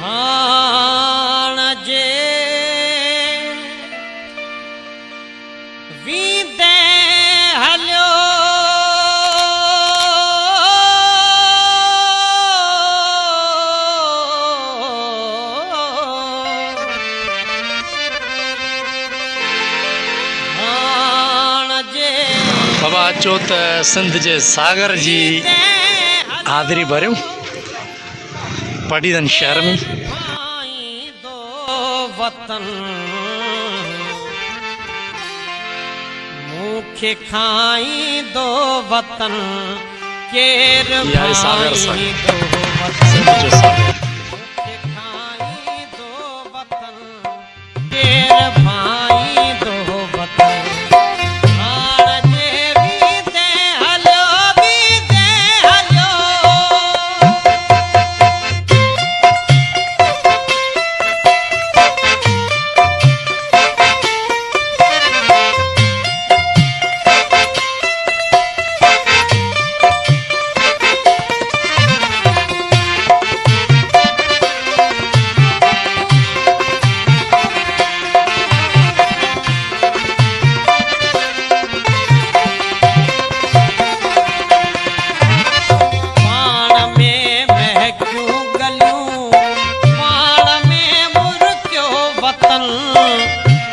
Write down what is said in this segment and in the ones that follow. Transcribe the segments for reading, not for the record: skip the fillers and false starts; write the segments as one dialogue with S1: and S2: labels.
S1: हाण जे वींदे हलियो
S2: बाबा अचो त सिंध जे सागर जी आदरी भरियूं पढ़ीदन शहर में
S1: दो वतन मुखे खाई दो वतन केर
S2: यह है सागर
S1: भाई
S2: सागर।
S1: दो वतन
S2: सिंध जो सागर
S1: मुखे खाई दो वतन केर भाई दो वतन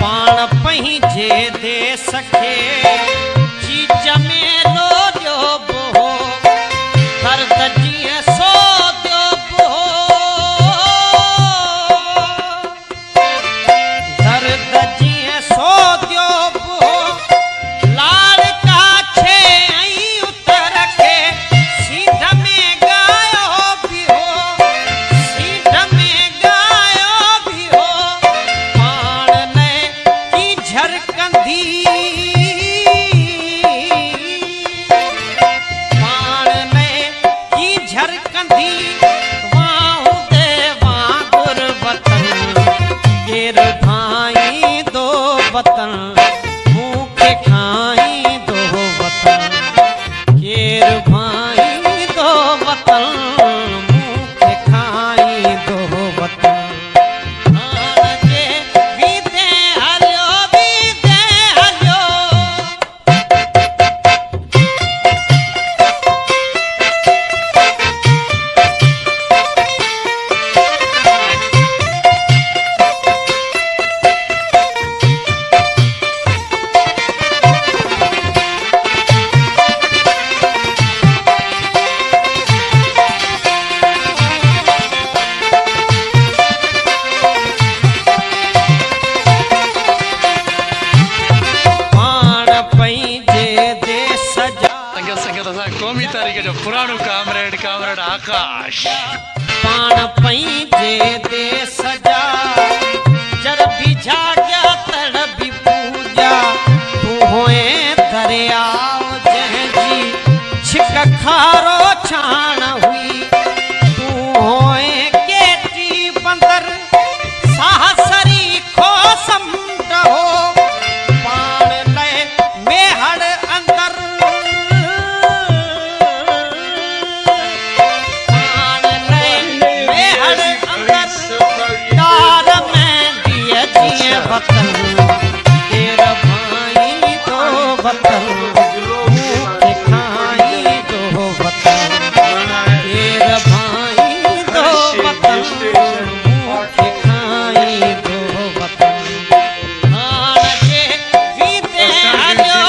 S1: पाण पंहिंजे दे सखे चीज में लो जो बो दर्द जीअं सो जो बो दर्द जीअं सो जो बो लाड़ का छे ऐं उतर के सीध में गायो भी हो सीध में गायो भी हो झरकंदी पाण में की झरकंदी वाहू दे वांगुर वतन केर भाई दो वतन मुखे खाई दो वतन केर भाई दो वतन मुखे खाई दो वतन
S2: कौमी तारीख जो पुराणो कामरेड आकाश
S1: पाण पंहिंजे दे सजा जर भी जाग्या तड़ भी पूजा तू होए दरियाव जंहिंजी छिक खारो छाण हुई तू होए केटी बंदर साहसरी खो समुंड हो पाण लय मेहड़ अंदर वतन केर भाई दो वतन मुखे खाई दो वतन केर भाई दो वतन मुखे खाई दो वतन हाण जे वींदे हलियो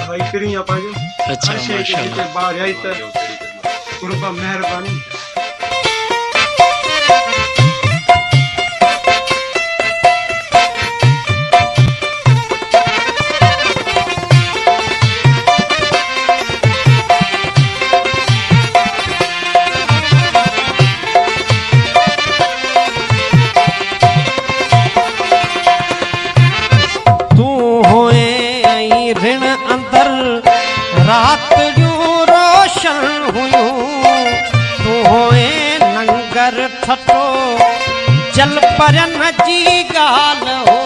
S3: भाई करिया पाजो
S2: अच्छा माशाल्लाह
S3: बाहर आई त कुर्बा मेहरबानी
S1: ऋण अंदर रात जो रोशन हुयूं तू होए नंगर ठठो जल परन जी गाल हो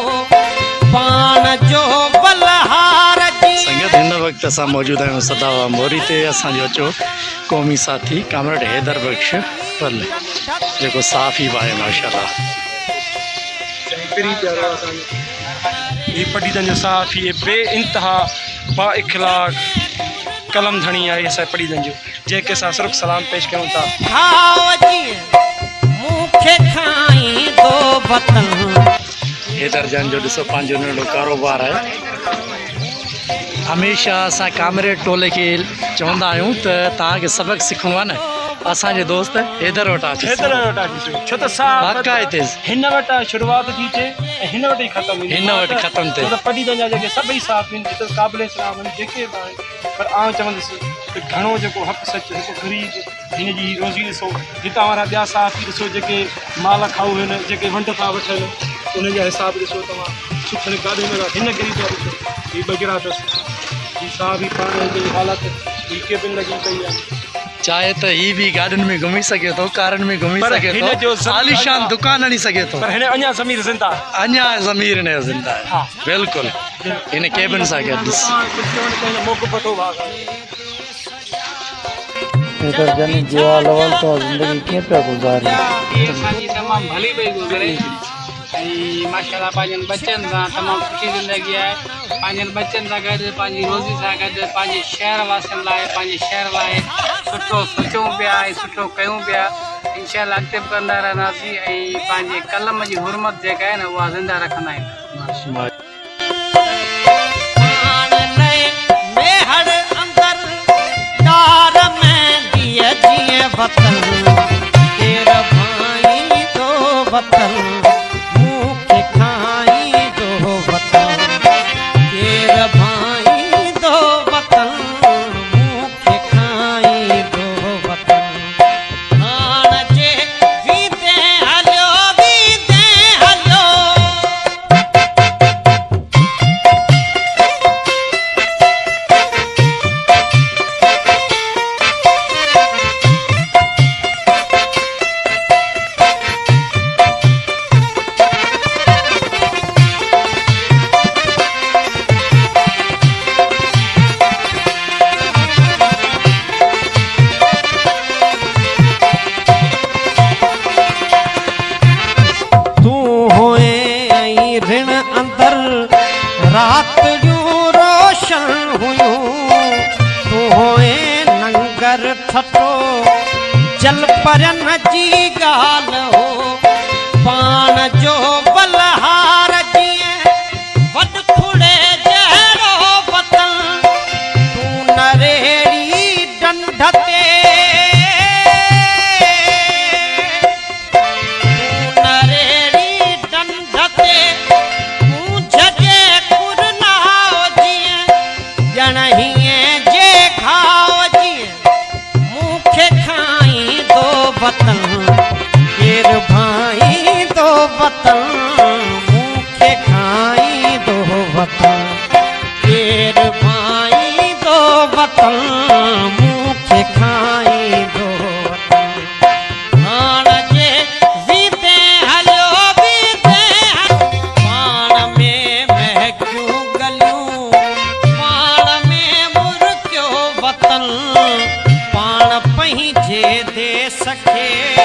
S1: पान जो बलहार जी
S2: हिन वक़्तु असां मौजूदु आहियूं सदावा मोरी ते। असांजो अचो क़ौमी साथी कामरेड हैदर बख्श पल जेको साफ़ ई आहे माशाल्लाह।
S3: पहिरीं प्यारो आहे असांजो हीअ पढ़ीदनि जो साफ़ इहे बे इंतिहा बा इख़लाक़ कलम धणी आहे असांजे पढ़ीदनि जो, जंहिंखे असां सिर्फ़ु सलाम पेश कयूं था।
S2: हैदर जन जो ॾिसो पंहिंजो नंढो कारोबार आहे। हमेशह असां कामरेड टोले खे चवंदा आहियूं त तव्हांखे सबक़ु सिखणो आहे न, असांजे दोस्त हैदर वटि अचो।
S3: हैदर वटि अचो छो त साफ़
S2: बाक़ाइदे
S3: हिन वटि शुरूआति थी थिए ऐं हिन वटि ई ख़तमु
S2: हिन वटि ख़तमु थिए।
S3: छो त पढ़ीदनि जा जेके सभई साफ़ आहिनि, जिते क़ाबिल इस्लाम आहिनि, जेके बि आहिनि, पर आउं चवंदुसि त घणो जेको हक़ सच हिकु ग़रीब हिन जी रोज़ी ॾिसो, हितां वारा ॿिया साफ़ ई ॾिसो जेके माल खाऊ आहिनि, जेके वंड था वठनि, उन जा हिसाब ॾिसो तव्हां सुठनि गाॾियुनि में। हिन ग़रीब जा ॾिसो हीअ बगिरा अथसि, हीअ साफ़ ई पाण जी हालति, हीअ केबिन लॻी पई आहे।
S2: चाहे त ही भी गार्डन में घुमी सके थो, कारनि में घुमी
S3: पर
S2: सके
S3: हिन
S2: थो,
S3: जो
S2: आलीशान दुकान हणी सके थो,
S3: पर हिन अञा ज़मीर ज़िंदा
S2: अञा ज़मीर न ज़िंदा आहे।
S3: हा
S2: बिल्कुलु हिन केबिन सां गॾु ॾिस।
S3: मौक़ो पतो भाग
S4: हैदर जन जो लवल तो ज़िंदगी कीअं पिया गुज़ारी?
S5: असांजी तमामु भली पई गुज़रे ऐं माशाल्लाह पंहिंजनि बच्चनि सां तमामु सुठी ज़िंदगी आहे। पंहिंजनि बच्चनि सां गॾु, पंहिंजी रोज़ी सां गॾु, पंहिंजे शहर वासियुनि लाइ, पंहिंजे शहर लाइ सुठो सोचूं पिया ऐं सुठो कयूं पिया। इंशाअल्लाह अॻिते बि कंदा रहंदासीं ऐं पंहिंजे कलम जी हुरमत जेका आहे न उहा ज़िंदा रखंदा आहियूं।
S1: वतन तेरा भाई तो वतन मुखे खाई दो वतन तेरा भाई दो वतन मुखे खाई दो वतन हाण जे वीते हलियो रात जो रोशन हुयूं तू होए नंगर ठटो जल परन जी गाल हो पान जो बलहार जिए वड खुड़े जहरो वतन तू नरेड़ी डंडते वतन केर भाई दो वतन मुखे खाई दो वतन केर भाई दो वतन मुखे खाई दो वतन हाण जे वीते हलियो पाण में महकियूं गलियूं पाण में मुर्कियो वतन पाण पंहिंजे देश खे